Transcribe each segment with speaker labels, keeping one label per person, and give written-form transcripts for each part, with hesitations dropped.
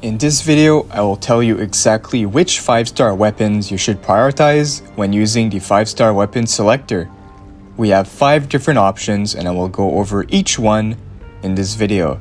Speaker 1: In this video, I will tell you exactly which 5-star weapons you should prioritize when using the 5-star weapon selector. We have 5 different options and I will go over each one in this video.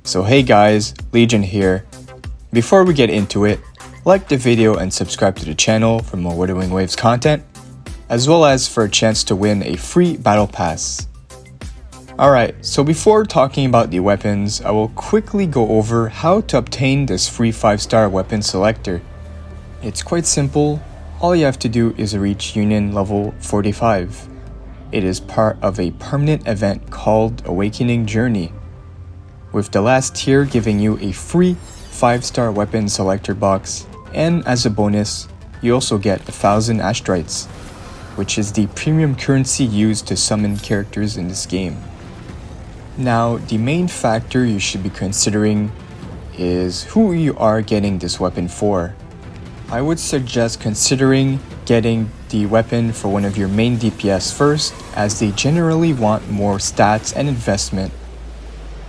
Speaker 1: So hey guys, Legion here. Before we get into it, like the video and subscribe to the channel for more Wuthering Waves content, as well as for a chance to win a free battle pass. Alright, so before talking about the weapons, I will quickly go over how to obtain this free 5-star weapon selector. It's quite simple. All you have to do is reach Union level 45. It is part of a permanent event called Awakening Journey, with the last tier giving you a free 5-star weapon selector box, and as a bonus, you also get 1,000 astrites, which is the premium currency used to summon characters in this game. Now, the main factor you should be considering is who you are getting this weapon for. I would suggest considering getting the weapon for one of your main DPS first, as they generally want more stats and investment.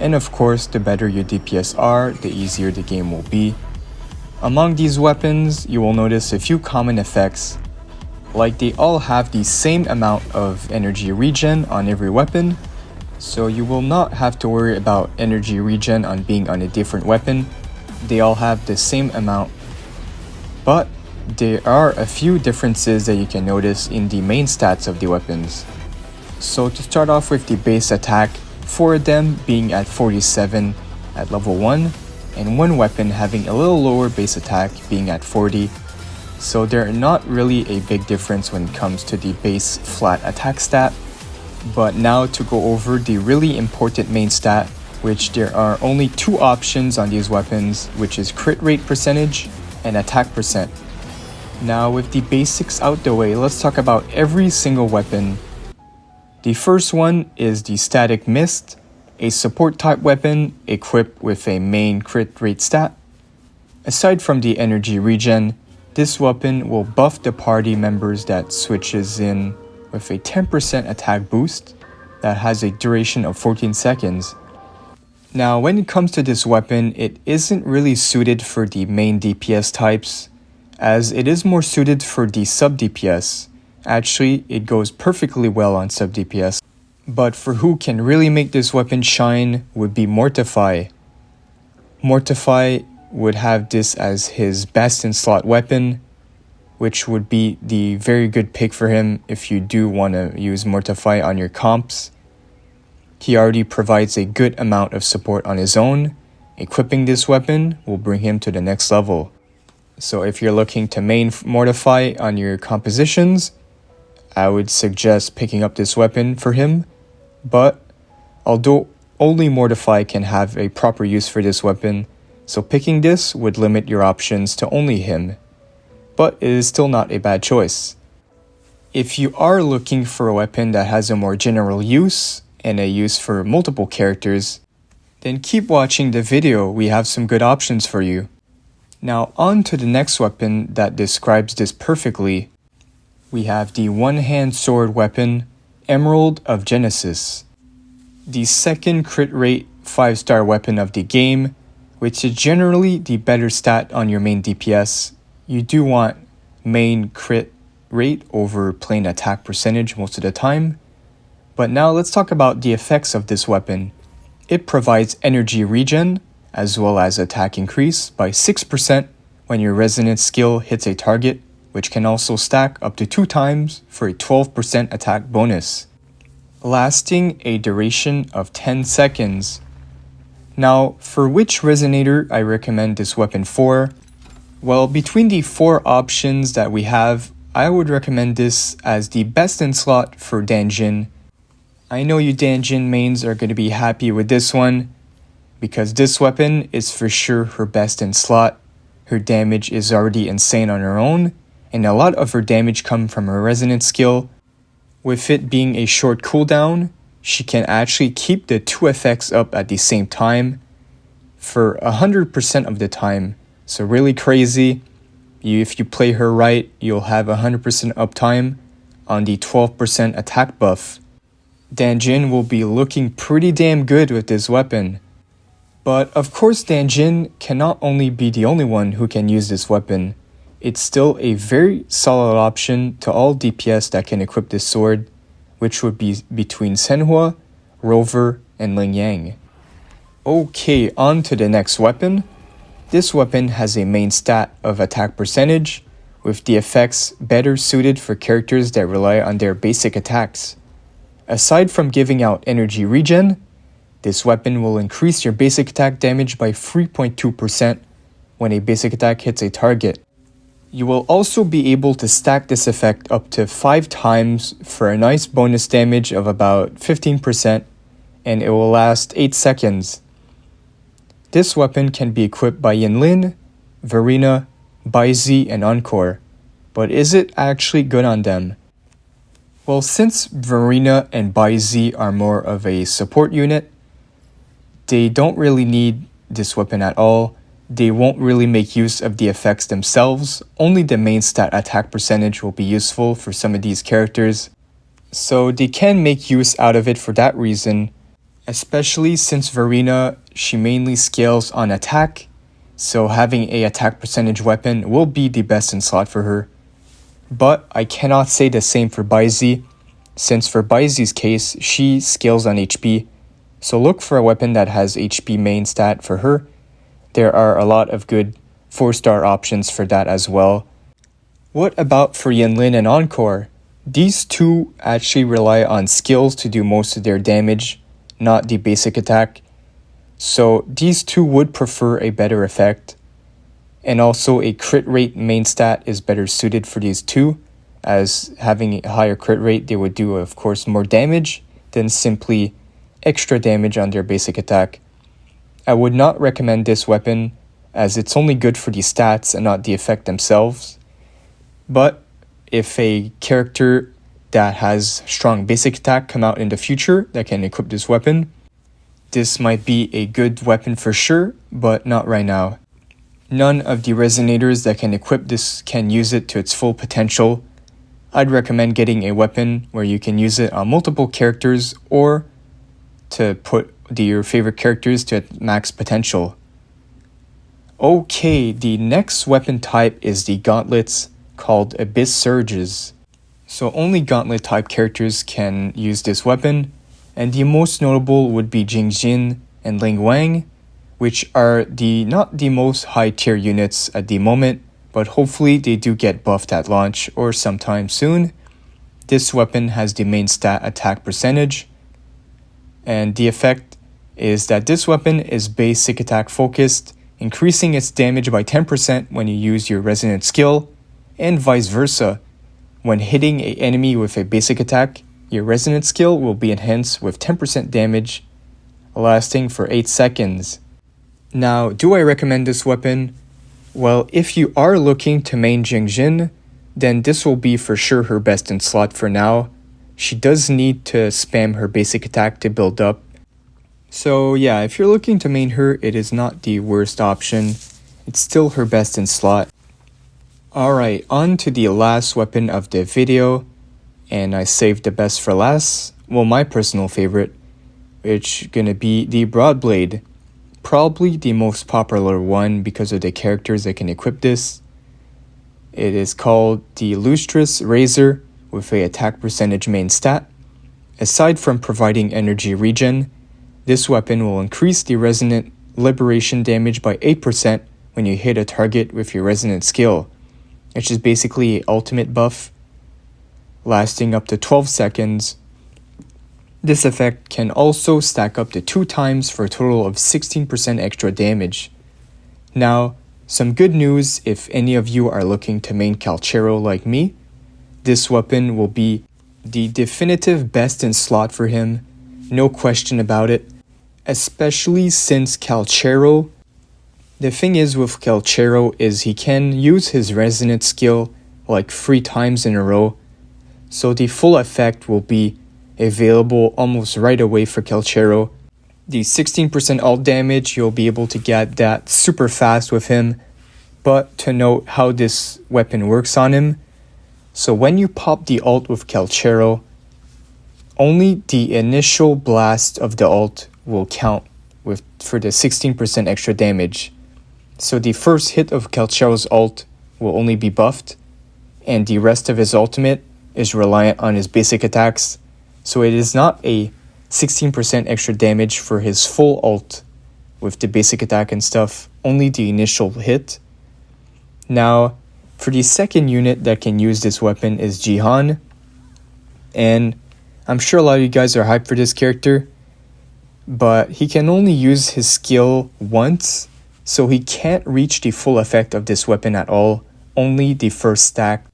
Speaker 1: And of course, the better your DPS are, the easier the game will be. Among these weapons, you will notice a few common effects, like they all have the same amount of energy regen on every weapon, so you will not have to worry about energy regen on being on a different weapon. They all have the same amount. But there are a few differences that you can notice in the main stats of the weapons. So to start off with the base attack, 4 of them being at 47 at level 1, and one weapon having a little lower base attack being at 40. So they're not really a big difference when it comes to the base flat attack stat. But now to go over the really important main stat, which there are only 2 options on these weapons, which is crit rate percentage and attack percent. Now with the basics out the way, let's talk about every single weapon. The first one is the Static Mist, a support type weapon equipped with a main crit rate stat. Aside from the energy regen, this weapon will buff the party members that switches in with a 10% attack boost that has a duration of 14 seconds. Now when it comes to this weapon, it isn't really suited for the main DPS types, as it is more suited for the sub DPS. Actually, it goes perfectly well on sub DPS. But for who can really make this weapon shine would be Mortify. Mortify would have this as his best in slot weapon, which would be the very good pick for him if you do want to use Mortify on your comps. He already provides a good amount of support on his own. Equipping this weapon will bring him to the next level. So if you're looking to main Mortify on your compositions, I would suggest picking up this weapon for him. But although only Mortify can have a proper use for this weapon, so picking this would limit your options to only him. But it is still not a bad choice. If you are looking for a weapon that has a more general use and a use for multiple characters, then keep watching the video, we have some good options for you. Now on to the next weapon that describes this perfectly. We have the one-hand sword weapon, Emerald of Genesis. The second crit rate 5-star weapon of the game, which is generally the better stat on your main DPS. You do want main crit rate over plain attack percentage most of the time. But now let's talk about the effects of this weapon. It provides energy regen as well as attack increase by 6% when your resonance skill hits a target, which can also stack up to 2 times for a 12% attack bonus, lasting a duration of 10 seconds. Now, for which resonator I recommend this weapon for? Well, between the 4 options that we have, I would recommend this as the best in slot for Danjin. I know you Danjin mains are going to be happy with this one, because this weapon is for sure her best in slot. Her damage is already insane on her own, and a lot of her damage comes from her resonance skill. With it being a short cooldown, she can actually keep the 2 effects up at the same time for 100% of the time. So really crazy. If you play her right, you'll have 100% uptime on the 12% attack buff. Danjin will be looking pretty damn good with this weapon. But of course, Danjin cannot only be the only one who can use this weapon. It's still a very solid option to all DPS that can equip this sword, which would be between Senhua, Rover, and Ling Yang. Okay, on to the next weapon. This weapon has a main stat of attack percentage, with the effects better suited for characters that rely on their basic attacks. Aside from giving out energy regen, this weapon will increase your basic attack damage by 3.2% when a basic attack hits a target. You will also be able to stack this effect up to 5 times for a nice bonus damage of about 15%, and it will last 8 seconds. This weapon can be equipped by Yinlin, Verena, Baizi, and Encore, but is it actually good on them? Well, since Verena and Baizi are more of a support unit, they don't really need this weapon at all. They won't really make use of the effects themselves, only the main stat attack percentage will be useful for some of these characters. So they can make use out of it for that reason, especially since Verena, she mainly scales on attack, so having a attack percentage weapon will be the best in slot for her. But I cannot say the same for Baizi, since for Baizi's case, she scales on HP, so look for a weapon that has HP main stat for her. There are a lot of good 4-star options for that as well. What about for Yinlin and Encore? These two actually rely on skills to do most of their damage, not the basic attack. So these two would prefer a better effect. And also a crit rate main stat is better suited for these two, as having a higher crit rate they would do of course more damage than simply extra damage on their basic attack. I would not recommend this weapon as it's only good for the stats and not the effect themselves. But if a character that has strong basic attack come out in the future that can equip this weapon, this might be a good weapon for sure, but not right now. None of the resonators that can equip this can use it to its full potential. I'd recommend getting a weapon where you can use it on multiple characters or to put your favorite characters to max potential. Okay, the next weapon type is the gauntlets called Abyss Surges. So only gauntlet type characters can use this weapon, and the most notable would be Jingjin and Ling Wang, which are not the most high tier units at the moment, but hopefully they do get buffed at launch or sometime soon. This weapon has the main stat attack percentage, and the effect is that this weapon is basic attack focused, increasing its damage by 10% when you use your resonant skill, and vice versa. When hitting an enemy with a basic attack, your resonant skill will be enhanced with 10% damage, lasting for 8 seconds. Now, do I recommend this weapon? Well, if you are looking to main Jingjin, then this will be for sure her best in slot for now. She does need to spam her basic attack to build up. So yeah, if you're looking to main her, it is not the worst option. It's still her best in slot. Alright, on to the last weapon of the video, and I saved the best for last. Well, my personal favorite, which gonna be the Broadblade. Probably the most popular one because of the characters that can equip this. It is called the Lustrous Razor with a attack percentage main stat. Aside from providing energy regen, this weapon will increase the resonant liberation damage by 8% when you hit a target with your resonant skill, which is basically an ultimate buff, lasting up to 12 seconds. This effect can also stack up to 2 times for a total of 16% extra damage. Now, some good news if any of you are looking to main Calchero like me. This weapon will be the definitive best in slot for him, no question about it, especially since Calchero. The thing is with Calchero is he can use his resonant skill like 3 times in a row, so the full effect will be available almost right away for Calchero. The 16% ult damage, you'll be able to get that super fast with him, but to note how this weapon works on him, so when you pop the ult with Calchero, only the initial blast of the ult will count for the 16% extra damage. So the first hit of Calchero's ult will only be buffed, and the rest of his ultimate is reliant on his basic attacks. So it is not a 16% extra damage for his full ult with the basic attack and stuff, only the initial hit. Now, for the second unit that can use this weapon is Jihan, and I'm sure a lot of you guys are hyped for this character, but he can only use his skill once, so he can't reach the full effect of this weapon at all, only the first stack.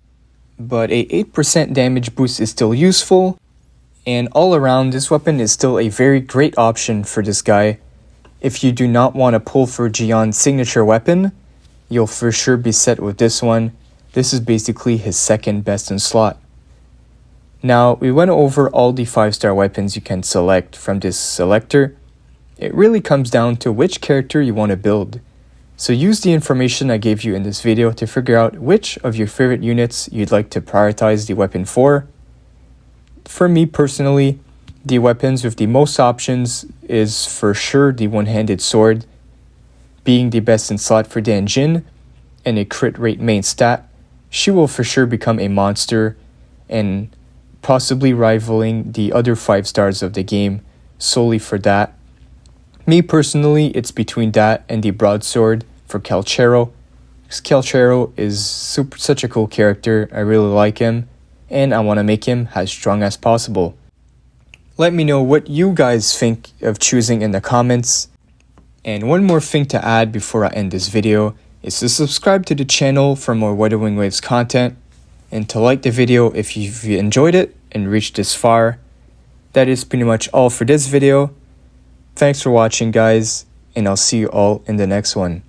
Speaker 1: But a 8% damage boost is still useful, and all around this weapon is still a very great option for this guy. If you do not want to pull for Jihan's signature weapon, you'll for sure be set with this one. This is basically his second best in slot. Now, we went over all the 5-star weapons you can select from this selector. It really comes down to which character you want to build. So use the information I gave you in this video to figure out which of your favorite units you'd like to prioritize the weapon for. For me personally, the weapons with the most options is for sure the one-handed sword, being the best in slot for Dan Jin and a crit rate main stat. She will for sure become a monster and possibly rivaling the other 5 stars of the game solely for that. Me personally, it's between that and the broadsword for Calchero. Because Calchero is such a cool character, I really like him, and I want to make him as strong as possible. Let me know what you guys think of choosing in the comments. And one more thing to add before I end this video is to subscribe to the channel for more Wuthering Waves content, and to like the video if you've enjoyed it and reached this far. That is pretty much all for this video. Thanks for watching, guys, and I'll see you all in the next one.